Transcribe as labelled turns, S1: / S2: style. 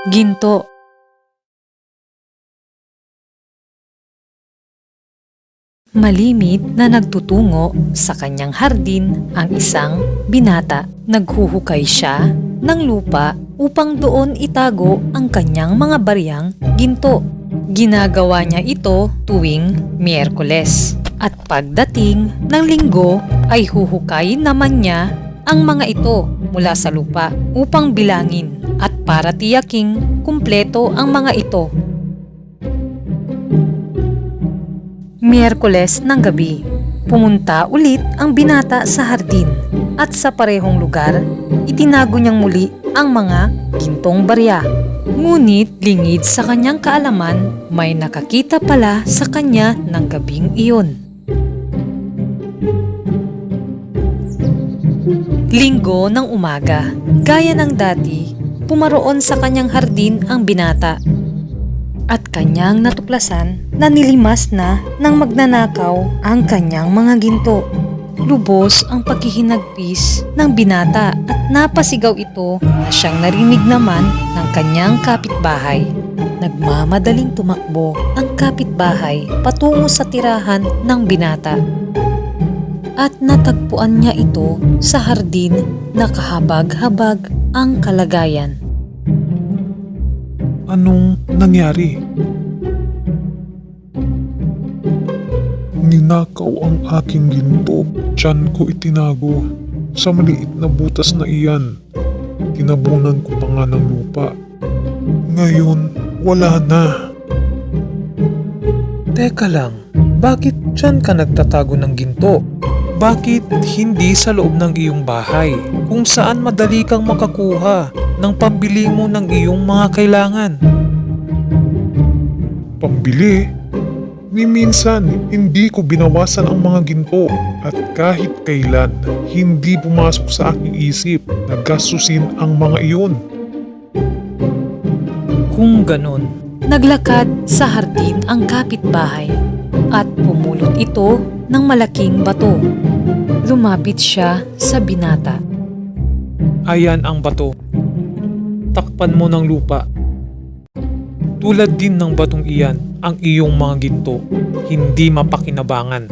S1: Ginto. Malimit na nagtutungo sa kanyang hardin ang isang binata. Naghuhukay siya ng lupa upang doon itago ang kanyang mga baryang ginto. Ginagawa niya ito tuwing Miyerkules. At pagdating ng Linggo ay huhukayin naman niya ang mga ito mula sa lupa upang bilangin at para tiyaking kumpleto ang mga ito. Miyerkules ng gabi, pumunta ulit ang binata sa hardin at sa parehong lugar, itinago niyang muli ang mga gintong barya. Ngunit lingid sa kanyang kaalaman, may nakakita pala sa kanya ng gabing iyon. Linggo ng umaga, gaya ng dati, pumaroon sa kanyang hardin ang binata. At kanyang natuklasan na nilimas na ng magnanakaw ang kanyang mga ginto. Lubos ang paghihinagpis ng binata at napasigaw ito na siyang narinig naman ng kanyang kapitbahay. Nagmamadaling tumakbo ang kapitbahay patungo sa tirahan ng binata. At natagpuan niya ito sa hardin na kahabag-habag ang kalagayan.
S2: Anong nangyari? Ninakaw ang aking ginto. Tiyan ko itinago sa maliit na butas na iyan. Tinabunan ko pa nga ng lupa. Ngayon, wala na.
S3: Teka lang, bakit dyan ka nagtatago ng ginto? Bakit hindi sa loob ng iyong bahay kung saan madali kang makakuha ng pambili mo ng iyong mga kailangan?
S2: Pambili? Ni minsan, hindi ko binawasan ang mga ginto at kahit kailan, hindi pumasok sa aking isip na gastusin ang mga iyon.
S1: Kung ganon, naglakad sa hardin ang kapitbahay at pumulot ito ng malaking bato. Lumapit siya sa binata.
S3: Ayan ang bato. Takpan mo ng lupa. Tulad din ng batong iyan ang iyong mga ginto, hindi mapakinabangan.